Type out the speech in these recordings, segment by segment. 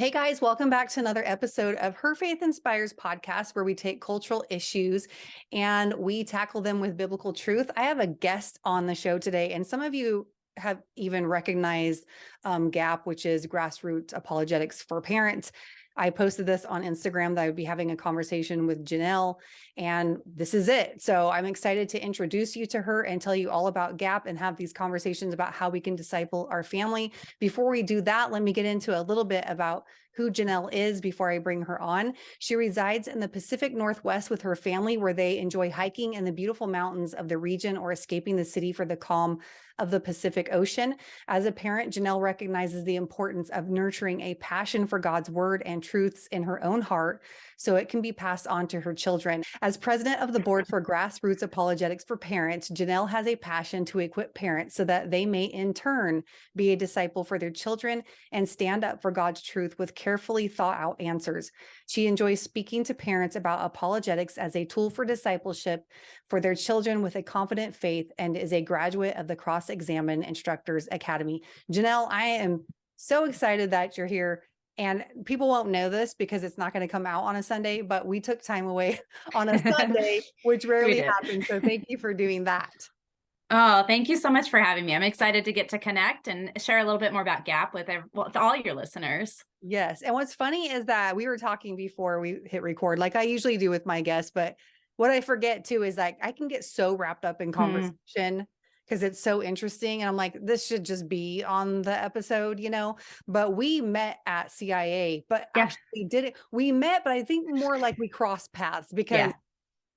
Hey guys, welcome back to another episode of Her Faith Inspires podcast, where we take cultural issues and we tackle them with biblical truth. I have a guest on the show today, and some of you have even recognized GAP, which is Grassroots Apologetics for Parents. I posted this on Instagram that I would be having a conversation with Janel, and this is it. So I'm excited to introduce you to her and tell you all about GAP and have these conversations about how we can disciple our family. Before we do that, let me get into a little bit about who Janel is before I bring her on. She resides in the Pacific Northwest with her family, where they enjoy hiking in the beautiful mountains of the region or escaping the city for the calm of the Pacific Ocean. As a parent, Janel recognizes the importance of nurturing a passion for God's word and truths in her own heart so it can be passed on to her children. As president of the board for Grassroots Apologetics for Parents, Janel has a passion to equip parents so that they may in turn be a disciple for their children and stand up for God's truth with carefully thought out answers. She enjoys speaking to parents about apologetics as a tool for discipleship for their children with a confident faith, and is a graduate of the Cross-Examine Instructors Academy. Janel, I am so excited that you're here. And people won't know this because it's not going to come out on a Sunday, but we took time away on a Sunday, which We rarely did. happens. So thank you for doing that. Oh, thank you so much for having me. I'm excited to get to connect and share a little bit more about GAP with all your listeners. Yes. And what's funny is that we were talking before we hit record, like I usually do with my guests, but what I forget too is like I can get so wrapped up in Hmm. conversation because it's so interesting. And I'm like, this should just be on the episode. But we met at CIA, but Yeah. actually we met, but I think more like we crossed paths because Yeah.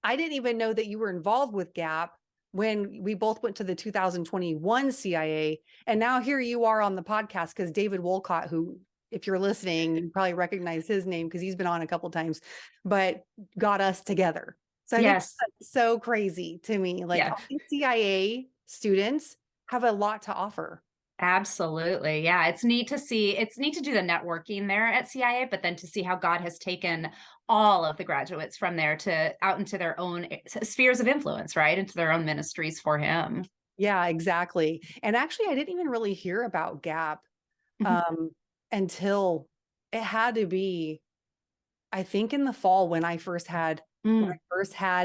I didn't even know that you were involved with GAP when we both went to the 2021 CIA. And now here you are on the podcast because David Wolcott, who, if you're listening, you probably recognize his name because he's been on a couple times, but got us together. So I think Yes. that's so crazy to me. Like Yeah. all these CIA students have a lot to offer. Absolutely. Yeah. It's neat to do the networking there at CIA, but then to see how God has taken all of the graduates from there to out into their own spheres of influence, right? Into their own ministries for him. Yeah, exactly. And actually, I didn't even really hear about GAP Mhm. um, until it had to be, I think, in the fall Mm.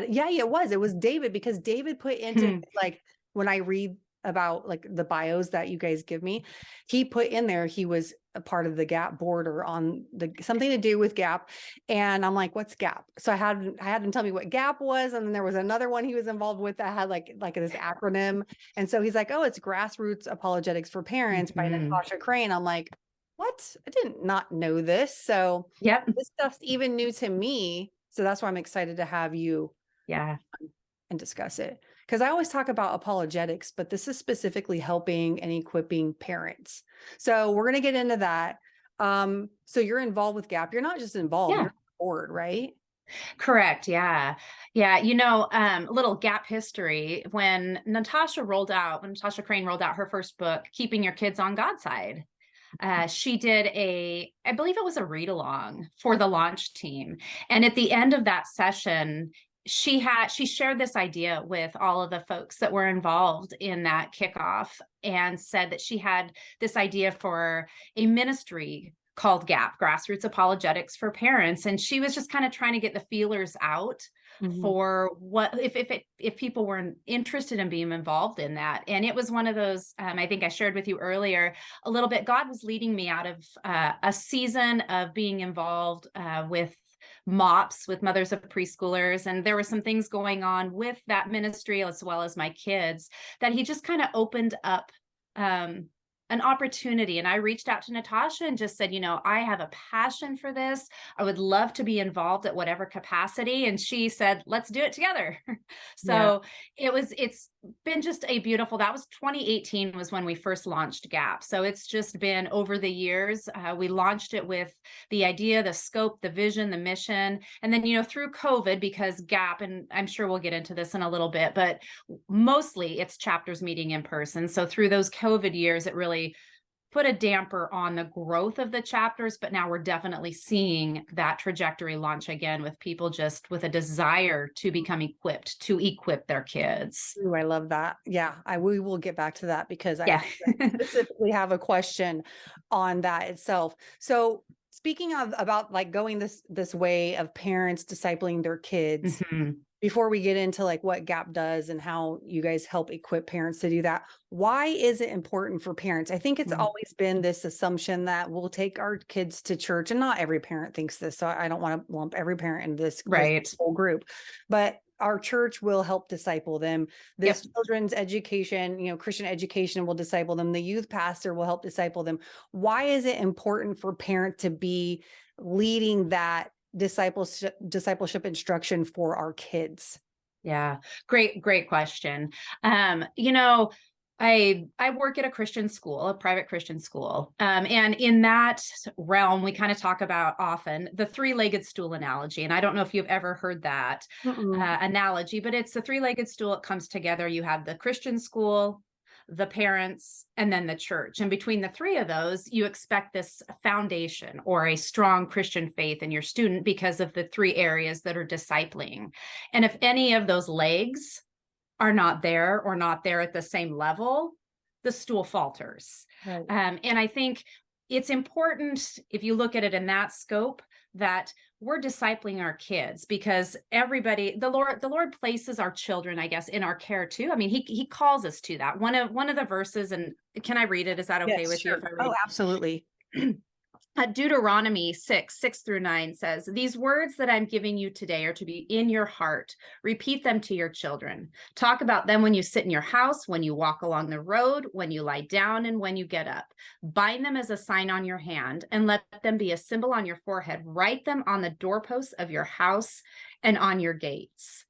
yeah, it was David, because David put into like, when I read about like the bios that you guys give me, he put in there, he was a part of the GAP board or on the something to do with GAP. And I'm like, what's GAP? So I had him tell me what GAP was. And then there was another one he was involved with that had like this acronym. And so he's like, oh, it's Grassroots Apologetics for Parents by Mhm. Natasha Crane. I'm like, what? I didn't not know this. So Yep. this stuff's even new to me. So that's why I'm excited to have you Yeah. and discuss it. Because I always talk about apologetics, but this is specifically helping and equipping parents. So we're going to get into that. So you're involved with GAP. You're not just involved, you're Yeah. on board, right? Correct. Yeah. Yeah. A little gap history when Natasha Crane rolled out her first book, Keeping Your Kids on God's Side. She did I believe it was a read along for the launch team. And at the end of that session, she shared this idea with all of the folks that were involved in that kickoff and said that she had this idea for a ministry called GAP, Grassroots Apologetics for Parents. And she was just kind of trying to get the feelers out Mhm. for what if people were interested in being involved in that. And it was one of those, I think I shared with you earlier a little bit. God was leading me out of a season of being involved with MOPS, with mothers of preschoolers, and there were some things going on with that ministry as well as my kids that he just kind of opened up um, an opportunity. And I reached out to Natasha and just said, I have a passion for this. I would love to be involved at whatever capacity. And she said, let's do it together. Yeah. So it's been just a beautiful, that was 2018 was when we first launched GAP. So it's just been over the years. We launched it with the idea, the scope, the vision, the mission. And then, through COVID, because GAP, and I'm sure we'll get into this in a little bit, but mostly it's chapters meeting in person. So through those COVID years, it really put a damper on the growth of the chapters, but now we're definitely seeing that trajectory launch again with people just with a desire to become equipped, to equip their kids. Ooh, I love that. Yeah, we will get back to that because I Yeah. specifically have a question on that itself. So speaking of about like going this way of parents discipling their kids, Mhm. before we get into like what GAP does and how you guys help equip parents to do that, why is it important for parents? I think it's Mm. always been this assumption that we'll take our kids to church, and not every parent thinks this, so I don't want to lump every parent into this Right. whole group, but our church will help disciple them. This Yep. children's education, Christian education will disciple them. The youth pastor will help disciple them. Why is it important for parent to be leading that discipleship instruction for our kids? Yeah. Great question. You know, I work at a Christian school, a private Christian school. And in that realm, we kind of talk about often the three-legged stool analogy. And I don't know if you've ever heard that Mm-mm. analogy, but it's a three-legged stool. It comes together. You have the Christian school, the parents, and then the church. And between the three of those, you expect this foundation or a strong Christian faith in your student because of the three areas that are discipling. And if any of those legs are not there or not there at the same level, the stool falters. Right. And I think it's important, if you look at it in that scope, that we're discipling our kids, because the Lord places our children, I guess, in our care too. I mean, he calls us to that. One of the verses, and can I read it? Is that okay Yes, with you if sure. I Oh, read? absolutely. Deuteronomy 6:6-9 says, "These words that I'm giving you today are to be in your heart. Repeat them to your children. Talk about them when you sit in your house, when you walk along the road, when you lie down, and when you get up. Bind them as a sign on your hand, and let them be a symbol on your forehead. Write them on the doorposts of your house and on your gates."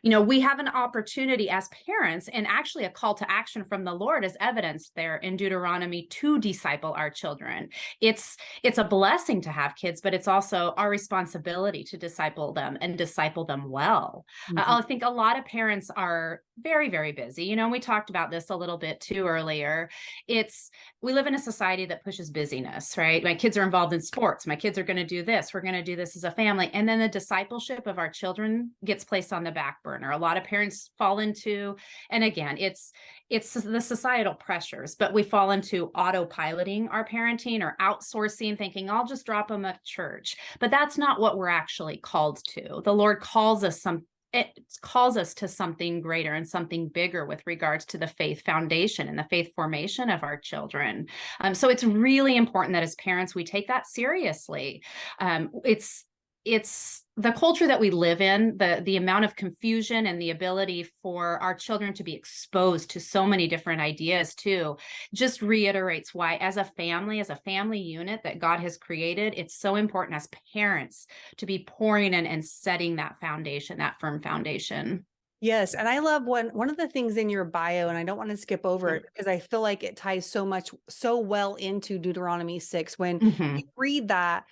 We have an opportunity as parents, and actually a call to action from the Lord is evidenced there in Deuteronomy, to disciple our children. It's a blessing to have kids, but it's also our responsibility to disciple them and disciple them well. Mhm. I think a lot of parents are very, very busy. We talked about this a little bit too earlier. We live in a society that pushes busyness, right? My kids are involved in sports. My kids are going to do this. We're going to do this as a family. And then the discipleship of our children gets placed on the back burner. A lot of parents fall into, and again, it's the societal pressures, but we fall into autopiloting our parenting or outsourcing, thinking I'll just drop them at church. But that's not what we're actually called to. The Lord it calls us to something greater and something bigger with regards to the faith foundation and the faith formation of our children. So it's really important that as parents, we take that seriously. It's the culture that we live in, the amount of confusion and the ability for our children to be exposed to so many different ideas too, just reiterates why as a family unit that God has created, it's so important as parents to be pouring in and setting that foundation, that firm foundation. Yes, and I love one of the things in your bio, and I don't want to skip over it because I feel like it ties so well into Deuteronomy 6. When Mm-hmm. you read that,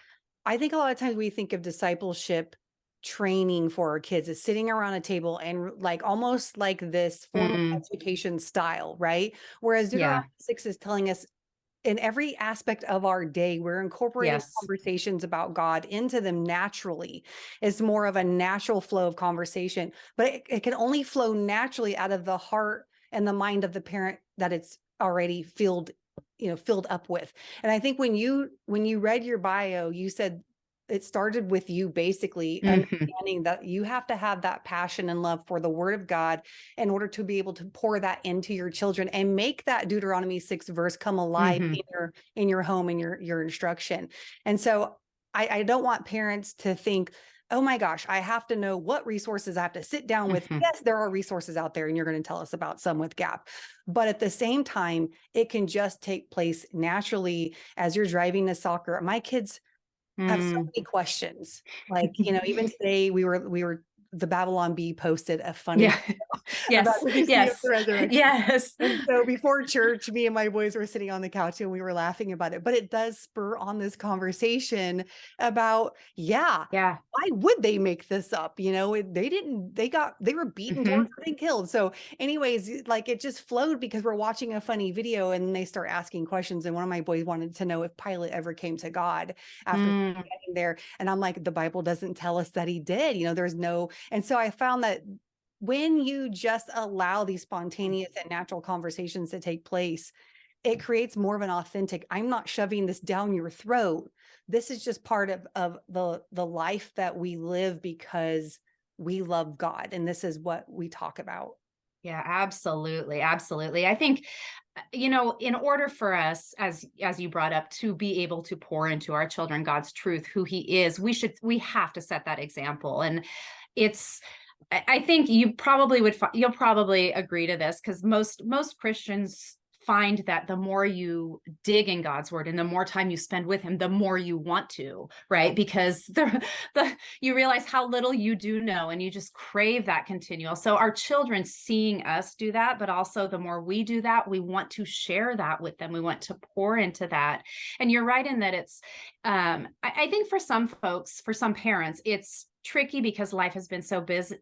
I think a lot of times we think of discipleship training for our kids as sitting around a table and like almost like this formal Mm, education style, right? Whereas yeah. Deuteronomy 6 is telling us in every aspect of our day, we're incorporating Yes. conversations about God into them naturally. It's more of a natural flow of conversation, but it can only flow naturally out of the heart and the mind of the parent that it's already filled up with. And I think when you read your bio, you said it started with you basically Mm-hmm. understanding that you have to have that passion and love for the word of God in order to be able to pour that into your children and make that Deuteronomy 6 verse come alive Mm-hmm. in your home and your instruction. And so I don't want parents to think, oh my gosh, I have to know what resources I have to sit down with. Mm-hmm. Yes, there are resources out there, and you're going to tell us about some with GAP. But at the same time, it can just take place naturally as you're driving to soccer. My kids have so Mm. many questions. Like, even today the Babylon Bee posted a funny Yeah. about Yes. did you see of Yes. the resurrection? Yes. And so before church, me and my boys were sitting on the couch and we were laughing about it. But it does spur on this conversation about, yeah, Yeah. why would they make this up? They were beaten, Mm-hmm. tortured, and killed. So, anyways, like it just flowed because we're watching a funny video and they start asking questions. And one of my boys wanted to know if Pilate ever came to God after Mm. standing there. And I'm like, the Bible doesn't tell us that he did. There's no. And so I found that when you just allow these spontaneous and natural conversations to take place, it creates more of an authentic, I'm not shoving this down your throat this is just part of the life that we live because we love God. And this is what we talk about. Yeah, absolutely. Absolutely. I think, in order for us, as you brought up, to be able to pour into our children God's truth, who he is, we have to set that example. And it's, I think you'll probably agree to this, because most Christians find that the more you dig in God's word and the more time you spend with him, the more you want to, right? Because you realize how little you do know, and you just crave that continual. So our children seeing us do that, but also the more we do that, we want to share that with them. We want to pour into that. And you're right in that it's, I think for some folks, for some parents, it's tricky because life has been so busy.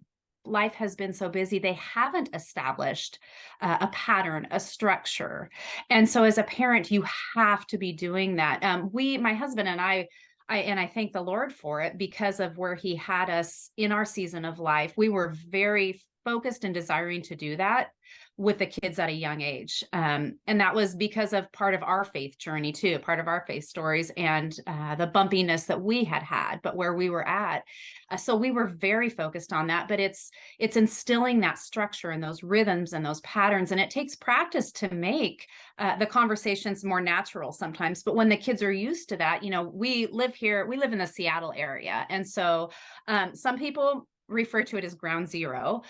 They haven't established a pattern, a structure. And so as a parent, you have to be doing that. My husband and I thank the Lord for it, because of where he had us in our season of life. We were very focused and desiring to do that with the kids at a young age. And that was because of part of our faith journey too, part of our faith stories, and the bumpiness that we had, but where we were at. So we were very focused on that, but it's instilling that structure and those rhythms and those patterns. And it takes practice to make the conversations more natural sometimes. But when the kids are used to that, we live in the Seattle area. And so some people refer to it as ground zero.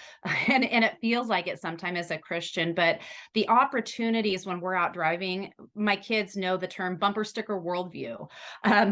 And it feels like it sometimes as a Christian, but the opportunities when we're out driving, my kids know the term bumper sticker worldview,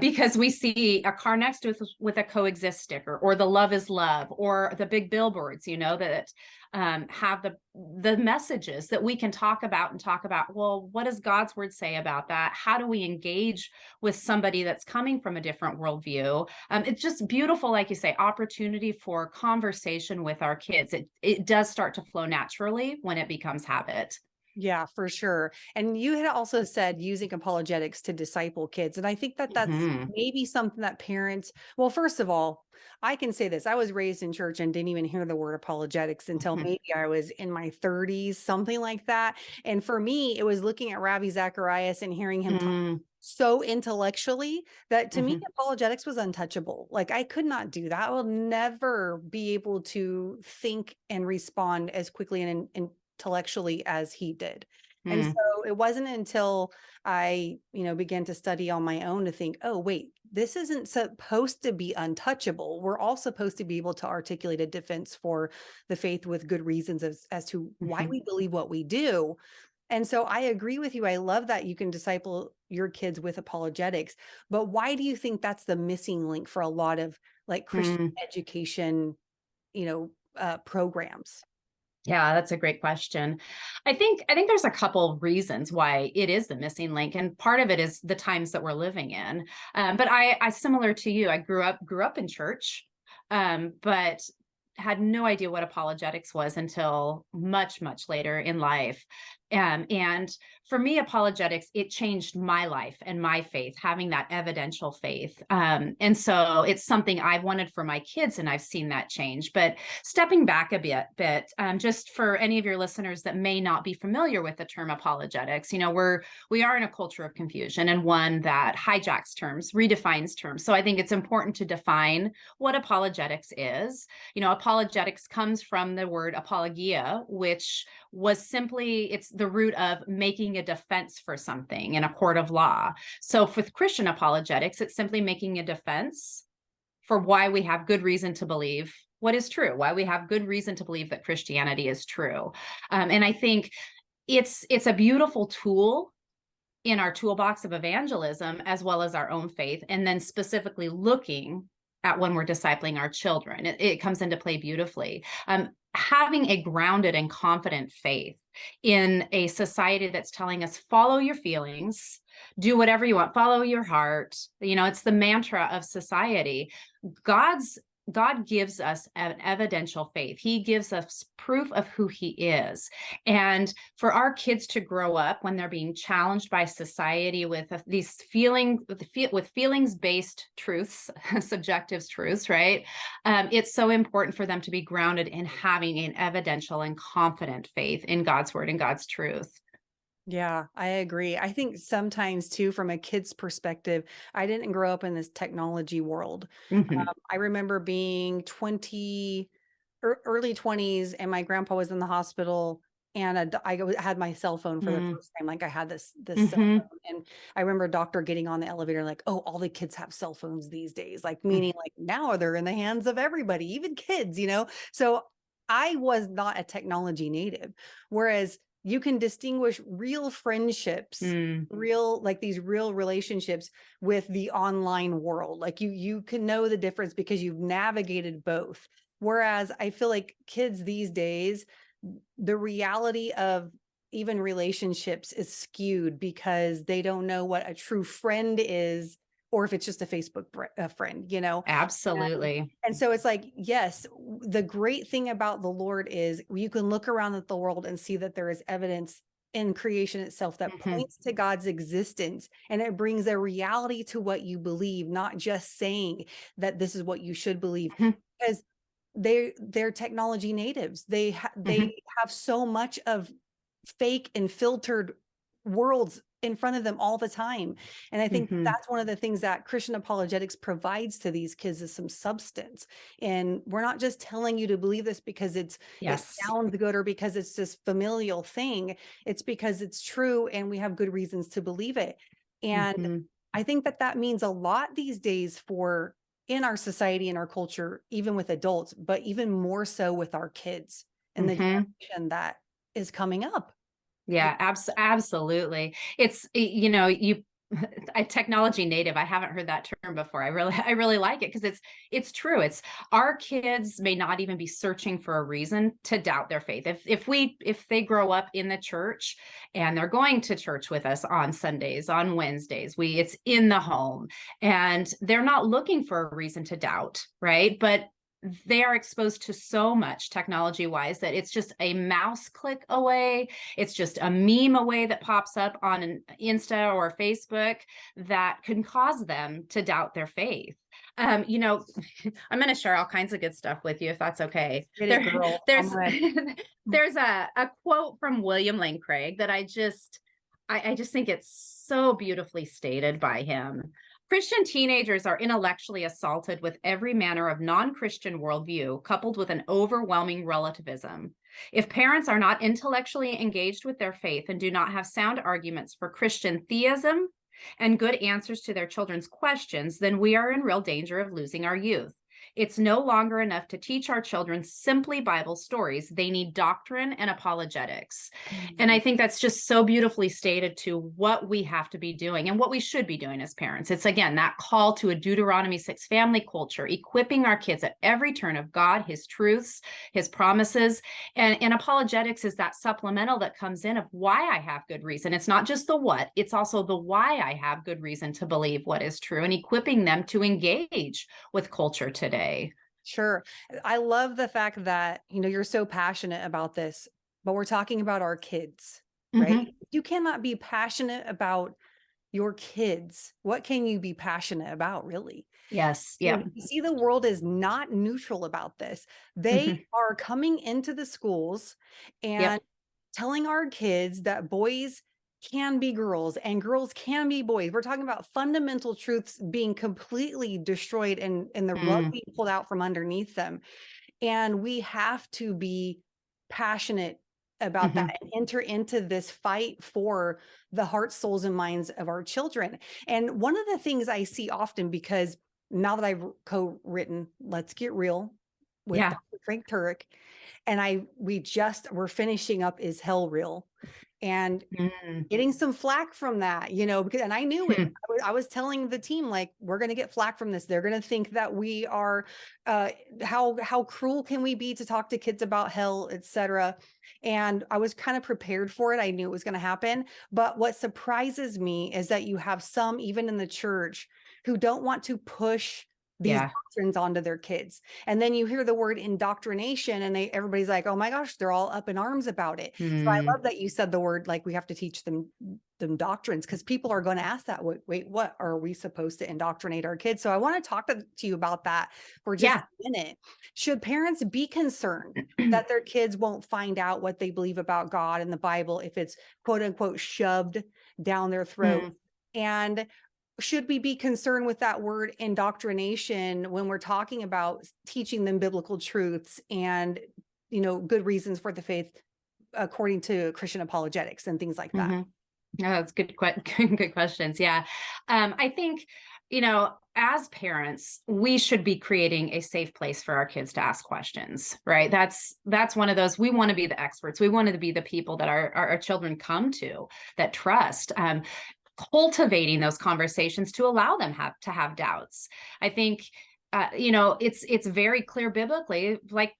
because we see a car next to us with a coexist sticker, or the love is love, or the big billboards, that have the messages that we can talk about. Well, what does God's word say about that? How do we engage with somebody that's coming from a different worldview? It's just beautiful, like you say, opportunity for conversation with our kids. It does start to flow naturally when it becomes habit. Yeah, for sure. And you had also said using apologetics to disciple kids. And I think that that's Mhm. maybe something that parents, well, first of all, I can say this. I was raised in church and didn't even hear the word apologetics until Mhm. maybe I was in my 30s, something like that. And for me, it was looking at Ravi Zacharias and hearing him talk Mhm. so intellectually that to me, Mhm. apologetics was untouchable. Like I could not do that. I will never be able to think and respond as quickly and intellectually as he did. And Mhm. so it wasn't until I, began to study on my own to think, oh, wait, this isn't supposed to be untouchable. We're all supposed to be able to articulate a defense for the faith with good reasons as to why Mhm. we believe what we do. And so I agree with you. I love that you can disciple your kids with apologetics, but why do you think that's the missing link for a lot of like Christian Mhm. education, programs? Yeah, that's a great question. I think there's a couple of reasons why it is the missing link, and part of it is the times that we're living in. But I similar to you, I grew up in church, but had no idea what apologetics was until much, much later in life. And for me, apologetics, it changed my life and my faith, having that evidential faith. And so it's something I've wanted for my kids, and I've seen that change. But stepping back a bit, just for any of your listeners that may not be familiar with the term apologetics, we are in a culture of confusion, and one that hijacks terms, redefines terms. So I think it's important to define what apologetics is. Apologetics comes from the word apologia, which was simply, it's the root of making a defense for something in a court of law. So with Christian apologetics, it's simply making a defense for why we have good reason to believe what is true, why we have good reason to believe that Christianity is true. And I think it's a beautiful tool in our toolbox of evangelism, as well as our own faith, and then specifically looking at when we're discipling our children. It comes into play beautifully. Having a grounded and confident faith in a society that's telling us, follow your feelings, do whatever you want, follow your heart. It's the mantra of society. God gives us an evidential faith. He gives us proof of who he is. And for our kids to grow up when they're being challenged by society with these feelings-based truths, subjective truths, right? It's so important for them to be grounded in having an evidential and confident faith in God's word and God's truth. Yeah, I agree. I think sometimes too, from a kid's perspective, I didn't grow up in this technology world. Hmm. I remember being early 20s, and my grandpa was in the hospital, and had my cell phone for the Mm-hmm. first time. Like I had this cell Mm-hmm. phone, and I remember a doctor getting on the elevator like, "Oh, all the kids have cell phones these days." Like meaning like now they're in the hands of everybody, even kids, you know? So I was not a technology native, whereas you can distinguish real friendships, Mm-hmm. real like these real relationships with the online world. Like you can know the difference because you've navigated both. Whereas I feel like kids these days, the reality of even relationships is skewed because they don't know what a true friend is, or if it's just a Facebook friend, you know? And, Absolutely. and so it's like, yes, the great thing about the Lord is you can look around at the world and see that there is evidence in creation itself that Hmm. points to God's existence, and it brings a reality to what you believe, not just saying that this is what you should believe. Hmm. Because they're technology natives. Hmm. They have so much of fake and filtered worlds in front of them all the time. And I think Hmm. that's one of the things that Christian apologetics provides to these kids is some substance. And we're not just telling you to believe this because it Yes. sounds good or because it's this familial thing. It's because it's true and we have good reasons to believe it. And Hmm. I think that that means a lot these days for in our society and our culture, even with adults, but even more so with our kids and the Hmm. generation that is coming up. Yeah, absolutely. You a technology native. I haven't heard that term before. I really like it because it's true. It's our kids may not even be searching for a reason to doubt their faith. If they grow up in the church and they're going to church with us on Sundays, on Wednesdays, it's in the home and they're not looking for a reason to doubt, right? But they are exposed to so much technology wise that it's just a mouse click away. It's just a meme away that pops up on an Insta or Facebook that can cause them to doubt their faith. You know, I'm going to share all kinds of good stuff with you if that's okay. Get it, girl. I'm There's ready. there's a quote from William Lane Craig that I just think it's so beautifully stated by him. Christian teenagers are intellectually assaulted with every manner of non-Christian worldview, coupled with an overwhelming relativism. If parents are not intellectually engaged with their faith and do not have sound arguments for Christian theism and good answers to their children's questions, then we are in real danger of losing our youth. It's no longer enough to teach our children simply Bible stories. They need doctrine and apologetics. And I Mhm. think that's just so beautifully stated to what we have to be doing and what we should be doing as parents. It's again that call to a Deuteronomy 6 family culture, equipping our kids at every turn of God, his truths, his promises. And apologetics is that supplemental that comes in of why I have good reason. It's not just the what, it's also the why I have good reason to believe what is true and equipping them to engage with culture today. Sure. I love the fact that, you're so passionate about this, but we're talking about our kids, right? Mm-hmm. You cannot be passionate about your kids. What can you be passionate about, really? Yes. And Yep. you see, the world is not neutral about this. They Mm-hmm. are coming into the schools and Yep. telling our kids that boys can be girls and girls can be boys. We're talking about fundamental truths being completely destroyed and the rug Mm. being pulled out from underneath them. And we have to be passionate about that Mm-hmm. and enter into this fight for the hearts, souls, and minds of our children. And one of the things I see often, because now that I've co-written Let's Get Real with Yeah. Dr. Frank Turek, and we're finishing up Is Hell Real? And Mm. getting some flack from that, because, and I knew it. Hmm. I was telling the team, like, we're going to get flack from this. They're going to think that we are, how cruel can we be to talk to kids about hell, etc. And I was kind of prepared for it. I knew it was going to happen. But what surprises me is that you have some, even in the church, who don't want to push these Yeah. doctrines onto their kids. And then you hear the word indoctrination and everybody's like, oh my gosh, they're all up in arms about it. So I Mm. love that you said the word, like we have to teach them doctrines, because people are going to ask that, wait, what are we supposed to indoctrinate our kids? So I want to talk to you about that for just Yeah. a minute. Should parents be concerned that their kids won't find out what they believe about God and the Bible if it's quote unquote shoved down their throat? Mm. And should we be concerned with that word indoctrination when we're talking about teaching them biblical truths and, good reasons for the faith according to Christian apologetics and things like that? Mm-hmm. Oh, that's good. Good questions. Yeah. I think, as parents, we should be creating a safe place for our kids to ask questions, right? That's one of those, we want to be the experts. We want to be the people that our children come to, that trust. Cultivating those conversations to allow them to have doubts. I think, it's very clear biblically, like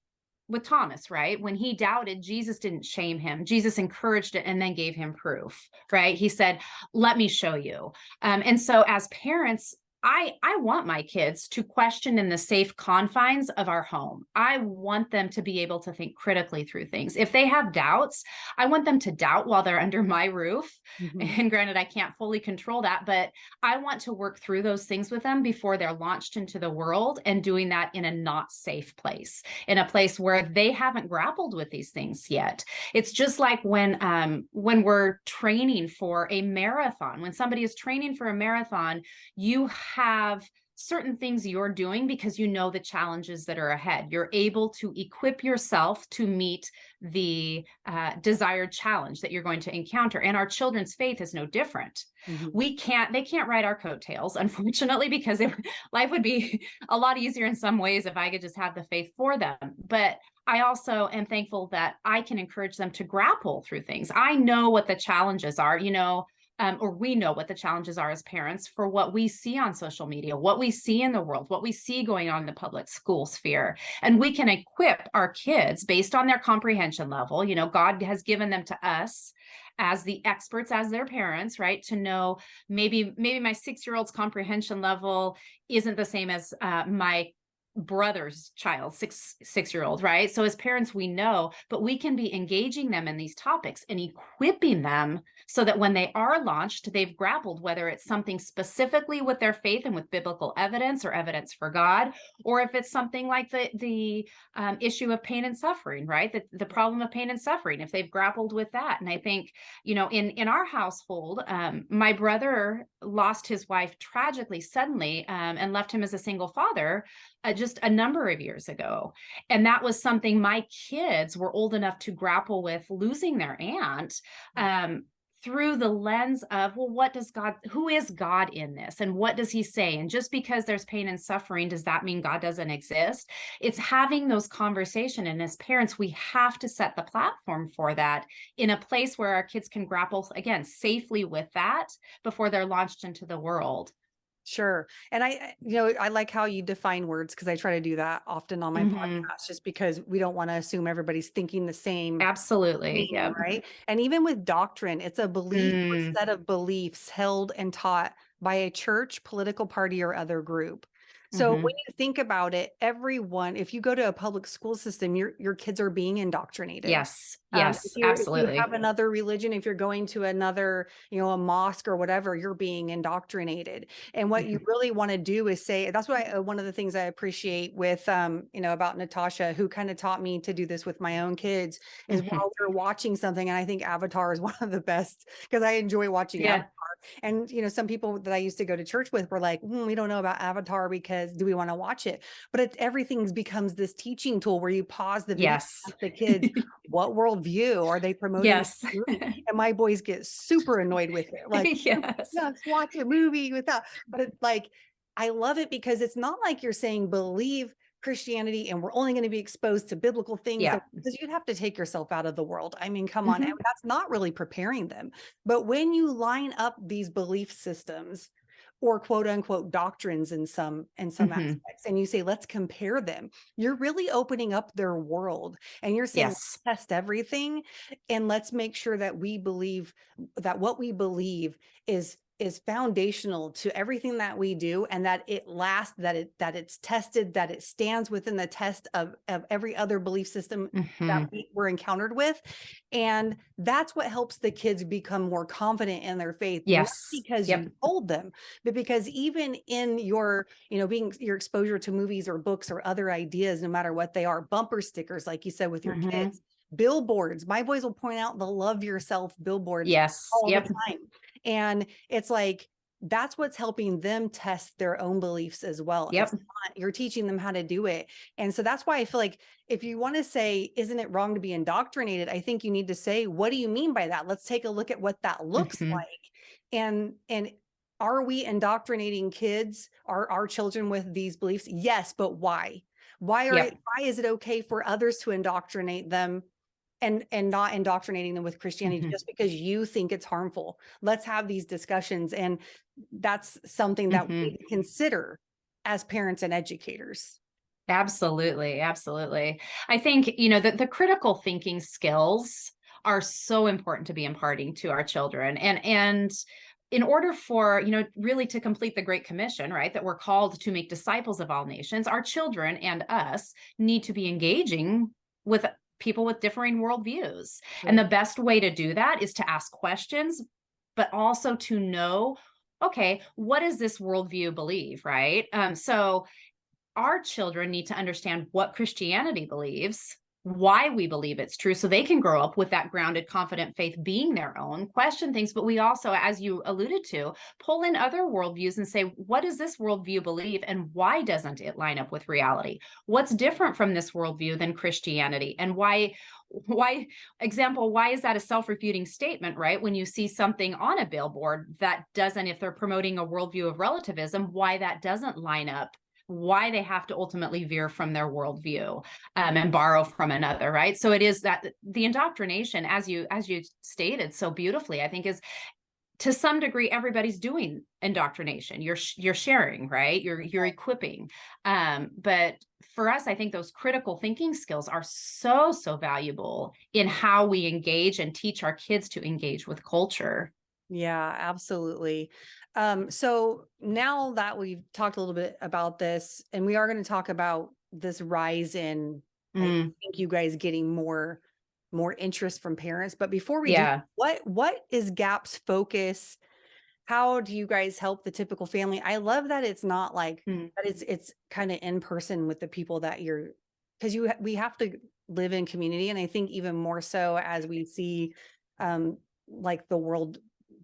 with Thomas, right? When he doubted, Jesus didn't shame him. Jesus encouraged it and then gave him proof, right? He said, let me show you. And so as parents, I want my kids to question in the safe confines of our home. I want them to be able to think critically through things. If they have doubts, I want them to doubt while they're under my roof. Mhm. And granted, I can't fully control that, but I want to work through those things with them before they're launched into the world, and doing that in a not safe place, in a place where they haven't grappled with these things yet. It's just like when we're training for a marathon. When somebody is training for a marathon, you have certain things you're doing because you know the challenges that are ahead. You're able to equip yourself to meet the desired challenge that you're going to encounter. And our children's faith is no different. Mhm. They can't ride our coattails, unfortunately, because life would be a lot easier in some ways if I could just have the faith for them. But I also am thankful that I can encourage them to grapple through things. I know what the challenges are, or we know what the challenges are as parents for what we see on social media, what we see in the world, what we see going on in the public school sphere. And we can equip our kids based on their comprehension level. God has given them to us as the experts, as their parents, right? To know maybe my 6-year-old's comprehension level isn't the same as my brother's child, 6-year-old, right? So as parents, we know, but we can be engaging them in these topics and equipping them so that when they are launched, they've grappled, whether it's something specifically with their faith and with biblical evidence or evidence for God, or if it's something like the issue of pain and suffering, right? The problem of pain and suffering, if they've grappled with that. And I think, in our household, my brother lost his wife tragically, suddenly, and left him as a single father just a number of years ago. And that was something my kids were old enough to grapple with, losing their aunt, through the lens of, well, who is God in this? And what does he say? And just because there's pain and suffering, does that mean God doesn't exist? It's having those conversations. And as parents, we have to set the platform for that in a place where our kids can grapple, again, safely with that before they're launched into the world. Sure. And I like how you define words, because I try to do that often on my Mm-hmm. podcast, just because we don't want to assume everybody's thinking the same Absolutely. thing, Yep. right? And even with doctrine, it's a belief or Mm, set of beliefs held and taught by a church, political party, or other group. So when mm-hmm. you think about it, if you go to a public school system, your kids are being indoctrinated. Yes. If Yes. you have Absolutely. another religion, if you're going to another, a mosque or whatever, you're being indoctrinated. And what you Mhm. really want to do is say, that's why one of the things I appreciate with, about Natasha, who kind of taught me to do this with my own kids, is Mhm. while we're watching something, and I think Avatar is one of the best because I enjoy watching Avatar. Yeah. And, some people that I used to go to church with were like, we don't know about Avatar, because do we want to watch it? But everything becomes this teaching tool where you pause the video, Yes. ask the kids, what worldview are they promoting? Yes. And my boys get super annoyed with it. Like, Yes. let's watch a movie without, but it's like, I love it because it's not like you're saying believe Christianity and we're only going to be exposed to biblical things, Yeah. because you'd have to take yourself out of the world. I mean, come on, Mhm. that's not really preparing them. But when you line up these belief systems or quote unquote doctrines in some Mhm. aspects, and you say, let's compare them, you're really opening up their world, and you're saying, Yes. test everything, and let's make sure that we believe that what we believe is is foundational to everything that we do, and that it lasts, that it's tested, that it stands within the test of every other belief system that we're encountered with. And that's what helps the kids become more confident in their faith, not Yes. because Yep. you told them, but because even in your, being your exposure to movies or books or other ideas, no matter what they are, bumper stickers, like you said with your kids, billboards. My boys will point out the love yourself billboards Yes. all Yep. the time. And it's like, that's what's helping them test their own beliefs as well. Yep. It's not, you're teaching them how to do it. And so that's why I feel like if you want to say, isn't it wrong to be indoctrinated? I think you need to say, what do you mean by that? Let's take a look at what that looks like. And are we indoctrinating kids, our children with these beliefs? Yes, but why? Why is it okay for others to indoctrinate them and not indoctrinating them with Christianity just because you think it's harmful? Let's have these discussions. And that's something that we consider as parents and educators. Absolutely. Absolutely. I think, the critical thinking skills are so important to be imparting to our children. And in order for, really to complete the Great Commission, right, that we're called to make disciples of all nations, our children and us need to be engaging with people with differing worldviews. And the best way to do that is to ask questions, but also to know, okay, what does this worldview believe, right? So our children need to understand what Christianity believes, why we believe it's true, so they can grow up with that grounded, confident faith being their own, question things. But we also, as you alluded to, pull in other worldviews and say, what does this worldview believe and why doesn't it line up with reality? What's different from this worldview than Christianity? And why is that a self-refuting statement, right? When you see something on a billboard that doesn't, if they're promoting a worldview of relativism, why that doesn't line up, why they have to ultimately veer from their worldview and borrow from another, right? So it is that the indoctrination, as you stated so beautifully, I think is, to some degree, everybody's doing indoctrination. You're sharing, right? You're equipping. But for us, I think those critical thinking skills are so valuable in how we engage and teach our kids to engage with culture. Yeah, absolutely. So now that we've talked a little bit about this, and we are going to talk about this rise in, I think, you guys getting more interest from parents. But before we do, what is GAP's focus? How do you guys help the typical family? I love that it's not like that it's kind of in person with the people that you're, because we have to live in community. And I think even more so as we see like the world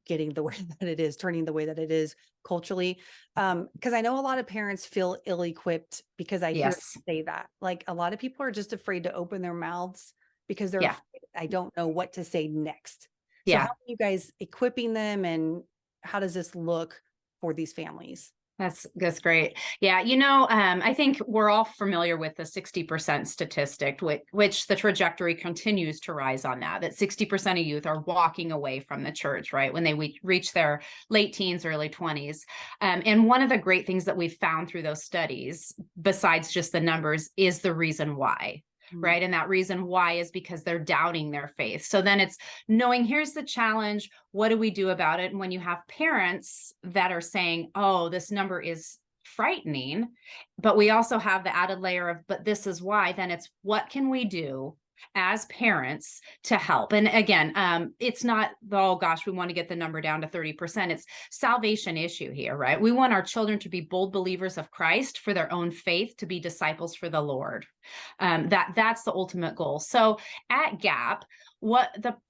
getting the way that it is, turning the way that it is culturally. Because I know a lot of parents feel ill-equipped because I hear say that. Like a lot of people are just afraid to open their mouths because they're afraid, I don't know what to say next. So how are you guys equipping them, and how does this look for these families? That's great. Yeah. I think we're all familiar with the 60% statistic, which the trajectory continues to rise on that 60% of youth are walking away from the church, right, when they reach their late teens, early 20s. And one of the great things that we've found through those studies, besides just the numbers, is the reason why. Right. And that reason why is because they're doubting their faith. So then it's knowing, here's the challenge. What do we do about it? And when you have parents that are saying, oh, this number is frightening, but we also have the added layer of, but this is why, then it's, what can we do as parents to help? And again, it's not, oh gosh, we want to get the number down to 30%. It's salvation issue here, right? We want our children to be bold believers of Christ for their own faith, to be disciples for the Lord. That's the ultimate goal. So at GAP,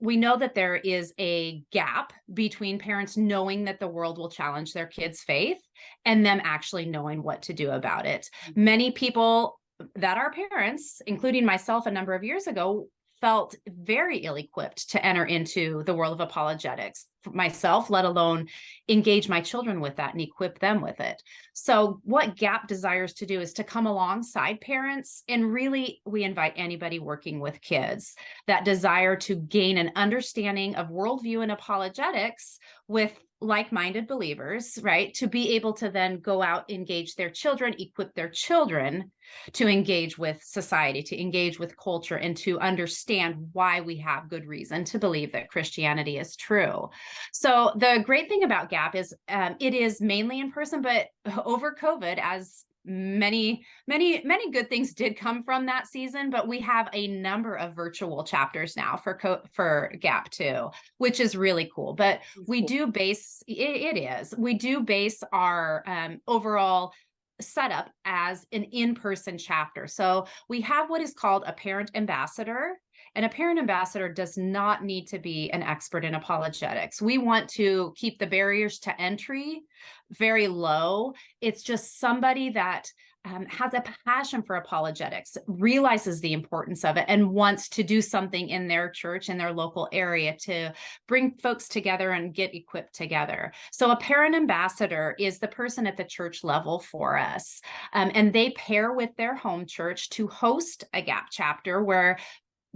we know that there is a gap between parents knowing that the world will challenge their kids' faith and them actually knowing what to do about it. Many people that are parents, including myself a number of years ago, felt very ill-equipped to enter into the world of apologetics myself, let alone engage my children with that and equip them with it. So what GAP desires to do is to come alongside parents, and really we invite anybody working with kids that desire to gain an understanding of worldview and apologetics with like-minded believers, right, to be able to then go out, engage their children, equip their children to engage with society, to engage with culture, and to understand why we have good reason to believe that Christianity is true. So the great thing about GAP is it is mainly in person, but over COVID, as many good things did come from that season, but we have a number of virtual chapters now for GAP too, which is really cool. But we do base we do base our overall setup as an in-person chapter. So we have what is called a parent ambassador. And a parent ambassador does not need to be an expert in apologetics. We want to keep the barriers to entry very low. It's just somebody that has a passion for apologetics, realizes the importance of it, and wants to do something in their church, in their local area, to bring folks together and get equipped together. So a parent ambassador is the person at the church level for us. And they pair with their home church to host a GAP chapter where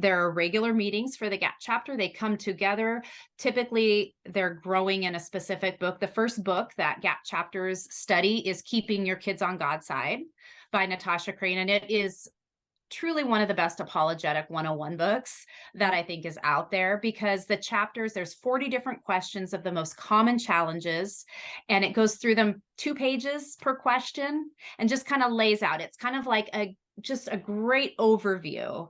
there are regular meetings for the GAP chapter. They come together. Typically, they're growing in a specific book. The first book that GAP chapters study is Keeping Your Kids on God's Side by Natasha Crane. And it is truly one of the best apologetic 101 books that I think is out there, because the chapters, there's 40 different questions of the most common challenges, and it goes through them 2 pages per question and just kind of lays out. It's kind of like just a great overview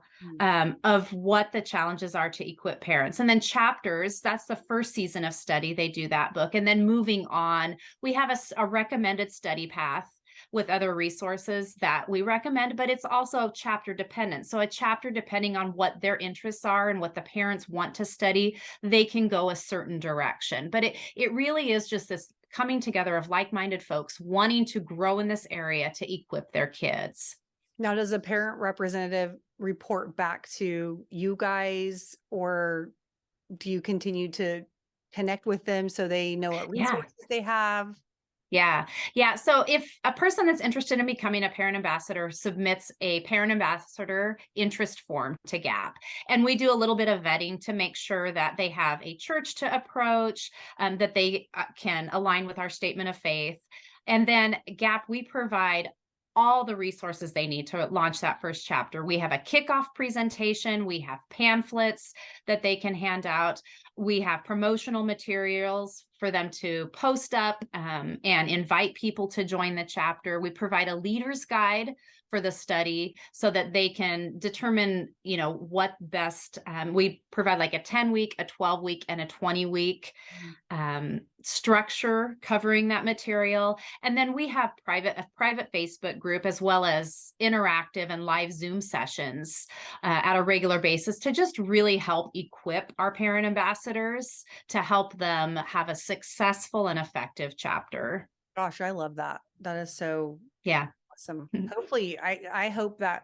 of what the challenges are to equip parents. And then chapters, that's the first season of study. They do that book. And then moving on, we have a recommended study path with other resources that we recommend, but it's also chapter dependent. So a chapter, depending on what their interests are and what the parents want to study, they can go a certain direction. But it really is just this coming together of like-minded folks wanting to grow in this area to equip their kids. Now, does a parent representative report back to you guys, or do you continue to connect with them so they know what resources they have? Yeah. So if a person that's interested in becoming a parent ambassador submits a parent ambassador interest form to GAP, and we do a little bit of vetting to make sure that they have a church to approach, that they can align with our statement of faith. And then GAP, we provide all the resources they need to launch that first chapter. We have a kickoff presentation. We have pamphlets that they can hand out. We have promotional materials for them to post up and invite people to join the chapter. We provide a leader's guide for the study so that they can determine, what best. We provide like a 10-week, a 12-week, and a 20-week structure covering that material. And then we have a private Facebook group, as well as interactive and live Zoom sessions at a regular basis to just really help equip our parent ambassadors to help them have a successful and effective chapter. Gosh, I love that. That is so awesome. Hopefully, I hope that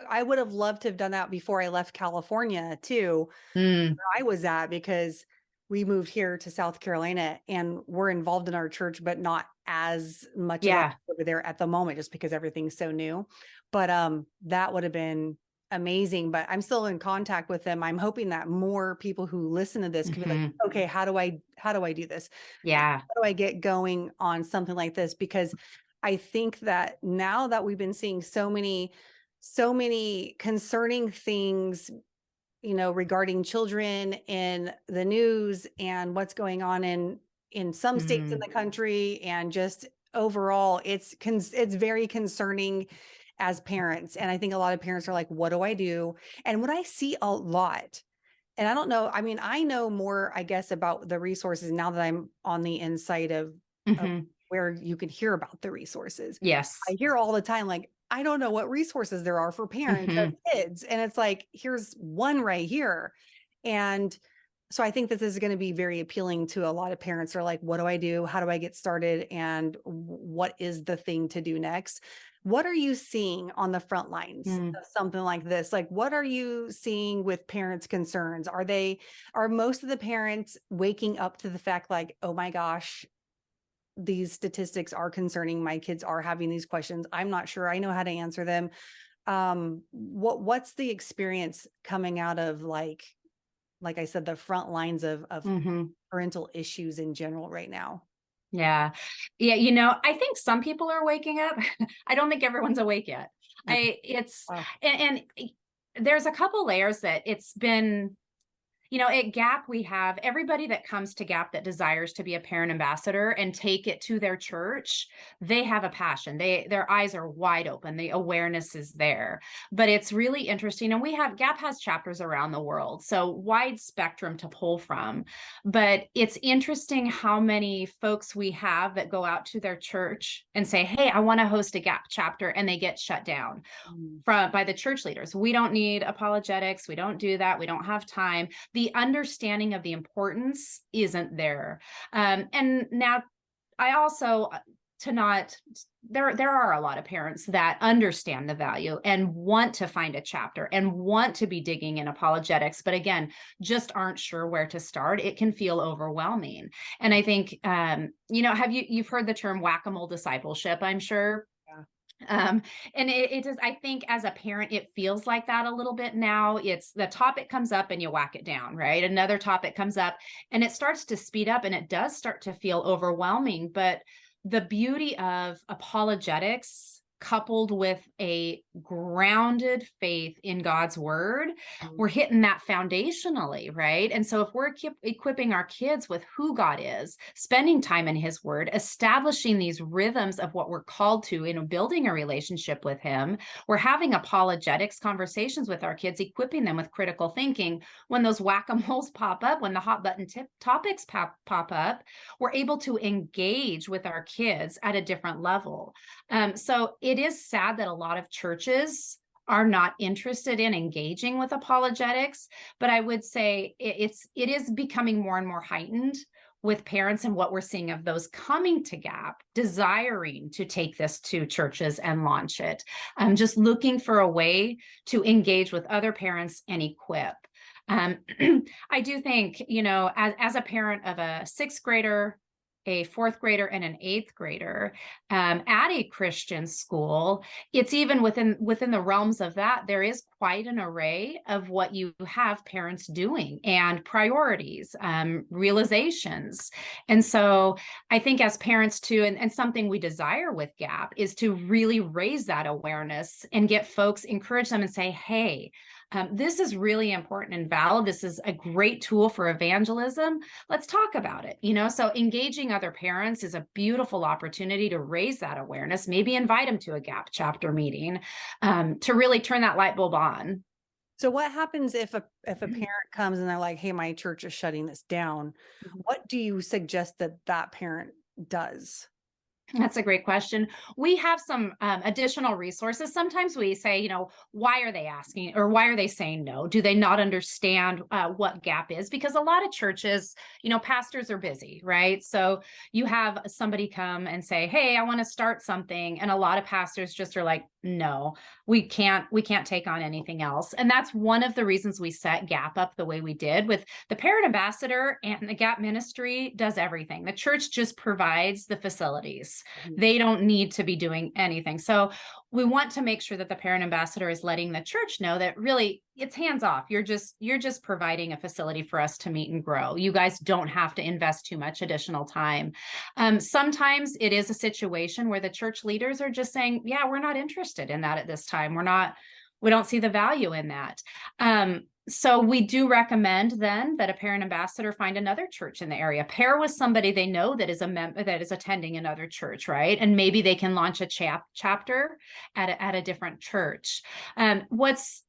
I would have loved to have done that before I left California too, where I was at, because we moved here to South Carolina and we're involved in our church, but not as much over there at the moment, just because everything's so new. But that would have been amazing. But I'm still in contact with them. I'm hoping that more people who listen to this can be like, okay, how do I do this? Yeah. How do I get going on something like this? Because I think that now that we've been seeing so many concerning things, regarding children in the news and what's going on in some states in the country, and just overall, it's very concerning as parents. And I think a lot of parents are like, what do I do? And what I see a lot, and I don't know, I mean, I know more, I guess, about the resources now that I'm on the inside of where you could hear about the resources. Yes. I hear all the time, like, I don't know what resources there are for parents of kids. And it's like, here's one right here. And so I think that this is going to be very appealing to a lot of parents. Are like, what do I do? How do I get started? And what is the thing to do next? What are you seeing on the front lines of something like this? Like, what are you seeing with parents' concerns? Are most of the parents waking up to the fact like, oh my gosh, these statistics are concerning, my kids are having these questions, I'm not sure I know how to answer them? What's the experience coming out of, like I said, the front lines of parental issues in general right now. Yeah. Yeah, I think some people are waking up. I don't think everyone's awake yet. Okay. I it's Wow. and there's a couple layers that it's been. At Gap, we have everybody that comes to Gap that desires to be a parent ambassador and take it to their church. They have a passion. Their eyes are wide open. The awareness is there. But it's really interesting. And Gap has chapters around the world, so wide spectrum to pull from. But it's interesting how many folks we have that go out to their church and say, "Hey, I want to host a Gap chapter," and they get shut down Mm. by the church leaders. We don't need apologetics. We don't do that. We don't have time. The understanding of the importance isn't there. And now I also to not there are a lot of parents that understand the value and want to find a chapter and want to be digging in apologetics, but again, just aren't sure where to start. It can feel overwhelming. And I think you've heard the term whack-a-mole discipleship, I'm sure. Yeah. And it is, I think as a parent, it feels like that a little bit now. It's the topic comes up and you whack it down, right? Another topic comes up and it starts to speed up and it does start to feel overwhelming. But the beauty of apologetics coupled with a grounded faith in God's word, we're hitting that foundationally, right? And so if we're equipping our kids with who God is, spending time in his word, establishing these rhythms of what we're called to in building a relationship with him, we're having apologetics conversations with our kids, equipping them with critical thinking. When those whack-a-moles pop up, when the hot button topics pop up, we're able to engage with our kids at a different level. So it is sad that a lot of churches are not interested in engaging with apologetics, but I would say it is becoming more and more heightened with parents, and what we're seeing of those coming to Gap, desiring to take this to churches and launch it. Just looking for a way to engage with other parents and equip. I do think, as a parent of a sixth grader, a fourth grader, and an eighth grader at a Christian school, it's even within the realms of that, there is quite an array of what you have parents doing and priorities, realizations. And so I think as parents too, and something we desire with Gap is to really raise that awareness and get folks, encourage them and say, hey, this is really important and valid. This is a great tool for evangelism. Let's talk about it. So engaging other parents is a beautiful opportunity to raise that awareness, maybe invite them to a Gap chapter meeting, to really turn that light bulb on. So what happens if a parent comes and they're like, hey, my church is shutting this down? What do you suggest that parent does? That's a great question. We have some additional resources. Sometimes we say, why are they asking or why are they saying no? Do they not understand what Gap is? Because a lot of churches, pastors are busy, right? So you have somebody come and say, hey, I want to start something. And a lot of pastors just are like, no, we can't take on anything else. And that's one of the reasons we set Gap up the way we did. With the parent ambassador and the Gap ministry does everything. The church just provides the facilities. They don't need to be doing anything. So we want to make sure that the parent ambassador is letting the church know that really it's hands off. You're just providing a facility for us to meet and grow. You guys don't have to invest too much additional time. Sometimes it is a situation where the church leaders are just saying, yeah, we're not interested in that at this time. We don't see the value in that. So we do recommend then that a parent ambassador find another church in the area, pair with somebody they know that is that is attending another church, right? And maybe they can launch a chapter at a different church. What's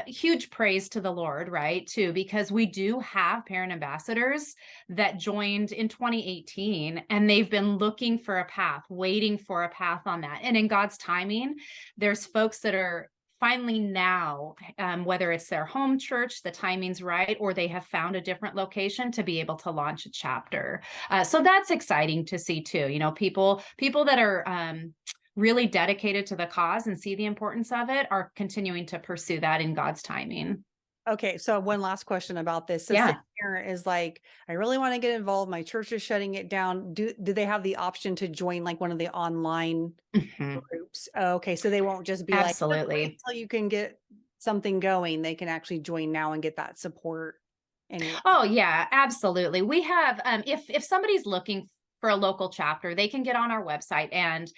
huge praise to the Lord, right? Too, because we do have parent ambassadors that joined in 2018 and they've been looking for a path, waiting for a path on that. And in God's timing, there's folks that are finally now, whether it's their home church, the timing's right, or they have found a different location to be able to launch a chapter. So that's exciting to see too. People that are really dedicated to the cause and see the importance of it are continuing to pursue that in God's timing. Okay, so one last question about this. So say a parent is like, I really want to get involved. My church is shutting it down. Do they have the option to join like one of the online groups? Okay, so they won't just be Absolutely. like, wait till you can get something going. They can actually join now and get that support. anyway. Oh yeah, absolutely. We have, if somebody's looking for a local chapter, they can get on our website and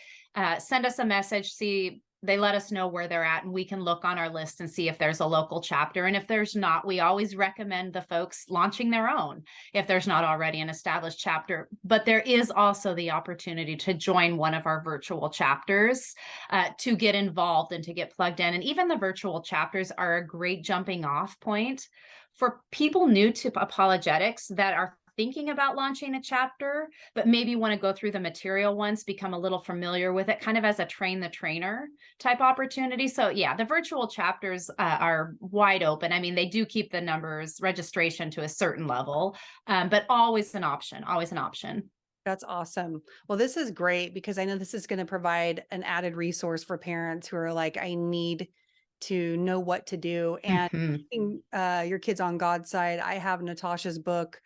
send us a message. See, they let us know where they're at, and we can look on our list and see if there's a local chapter. And if there's not, we always recommend the folks launching their own if there's not already an established chapter. But there is also the opportunity to join one of our virtual chapters, to get involved and to get plugged in. And even the virtual chapters are a great jumping off point for people new to apologetics that are thinking about launching a chapter, but maybe want to go through the material once, become a little familiar with it, kind of as a train the trainer type opportunity. So yeah, the virtual chapters are wide open. I mean, they do keep the numbers registration to a certain level, but always an option, always an option. That's awesome. Well, this is great because I know this is going to provide an added resource for parents who are like, I need to know what to do. And Mhm. your kids on God's side, I have Natasha's book,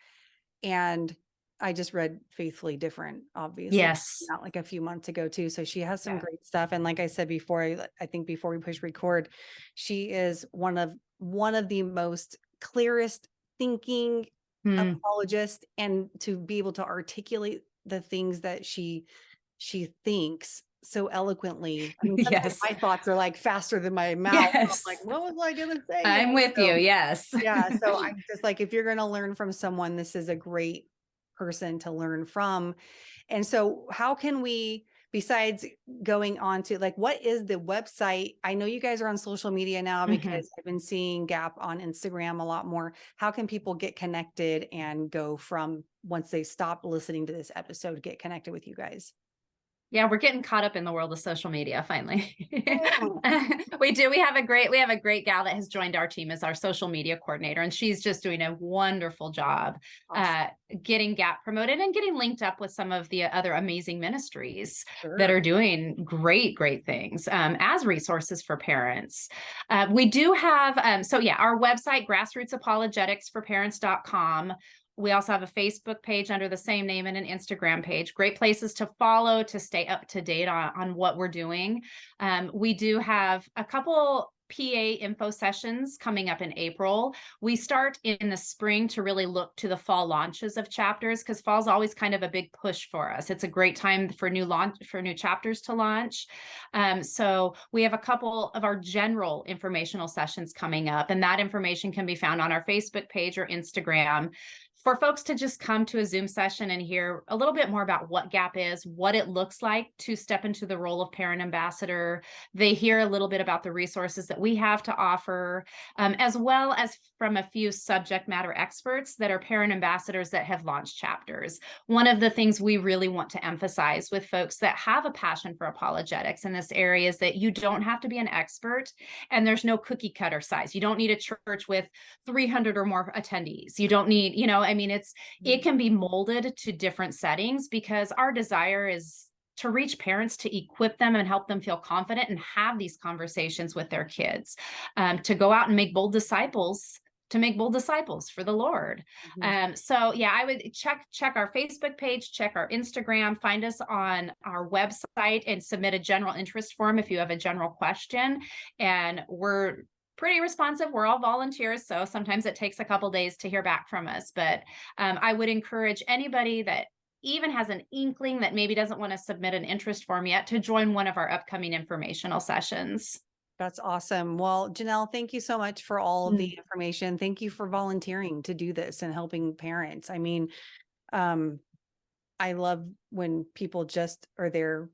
and I just read Faithfully Different, obviously, Yes. not like a few months ago too. So she has some Yeah. great stuff. And like I said before, I think before we push record, she is one of the most clearest thinking Mm. apologists, and to be able to articulate the things that she thinks so eloquently. I mean, sometimes Yes. my thoughts are like faster than my mouth. I'm Yes. like, what was I gonna say? I'm with you. So Yes. yeah, so I'm just like, if you're going to learn from someone, this is a great person to learn from. And so how can we, besides going on to like, what is the website? I know you guys are on social media now Mhm. because I've been seeing Gap on Instagram a lot more. How can people get connected and go from, once they stop listening to this episode, get connected with you guys? Yeah, we're getting caught up in the world of social media finally. Oh, We do. We have a great gal that has joined our team as our social media coordinator, and she's just doing a wonderful job awesome. uh, getting Gap promoted and getting linked up with some of the other amazing ministries that Sure. are doing great things as resources for parents. We do have, so yeah, our website, grassrootsapologeticsforparents.com. We also have a Facebook page under the same name and an Instagram page. Great places to follow to stay up to date on what we're doing. We do have a couple PA info sessions coming up in April. We start in the spring to really look to the fall launches of chapters, because fall's always kind of a big push for us. It's a great time for new chapters to launch. So we have a couple of our general informational sessions coming up, and that information can be found on our Facebook page or Instagram, for folks to just come to a Zoom session and hear a little bit more about what GAP is, what it looks like to step into the role of parent ambassador. They hear a little bit about the resources that we have to offer, as well as from a few subject matter experts that are parent ambassadors that have launched chapters. One of the things we really want to emphasize with folks that have a passion for apologetics in this area is that you don't have to be an expert, and there's no cookie cutter size. You don't need a church with 300 or more attendees. You don't need, I mean, it can be molded to different settings, because our desire is to reach parents, to equip them and help them feel confident and have these conversations with their kids, to go out and make bold disciples, for the Lord. Mhm. So yeah, I would check our Facebook page, check our Instagram, find us on our website, and submit a general interest form if you have a general question. And we're pretty responsive. We're all volunteers, so sometimes it takes a couple days to hear back from us. But I would encourage anybody that even has an inkling that maybe doesn't want to submit an interest form yet to join one of our upcoming informational sessions. That's awesome. Well, Janelle, thank you so much for all of the Mm. information. Thank you for volunteering to do this and helping parents. I mean, um, I love when people just are there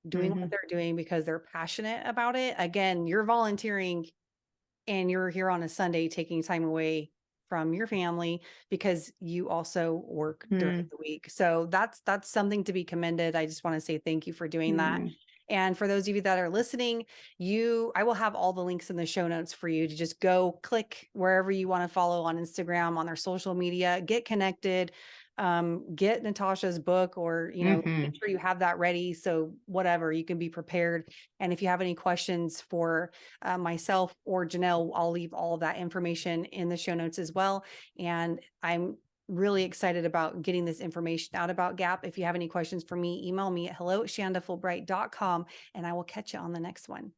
doing what Mhm. they're doing because they're passionate about it. Again, you're volunteering and you're here on a Sunday taking time away from your family because you also work during Mm. the week. So that's something to be commended. I just want to say thank you for doing that. Mm. And for those of you that are listening, I will have all the links in the show notes for you to just go click wherever you want to follow on Instagram, on their social media, get connected, get Natasha's book, or, make Mhm. sure you have that ready. So whatever, you can be prepared. And if you have any questions for myself or Janelle, I'll leave all of that information in the show notes as well. And I'm really excited about getting this information out about GAP. If you have any questions for me, email me at hello@shandafulbright.com, and I will catch you on the next one.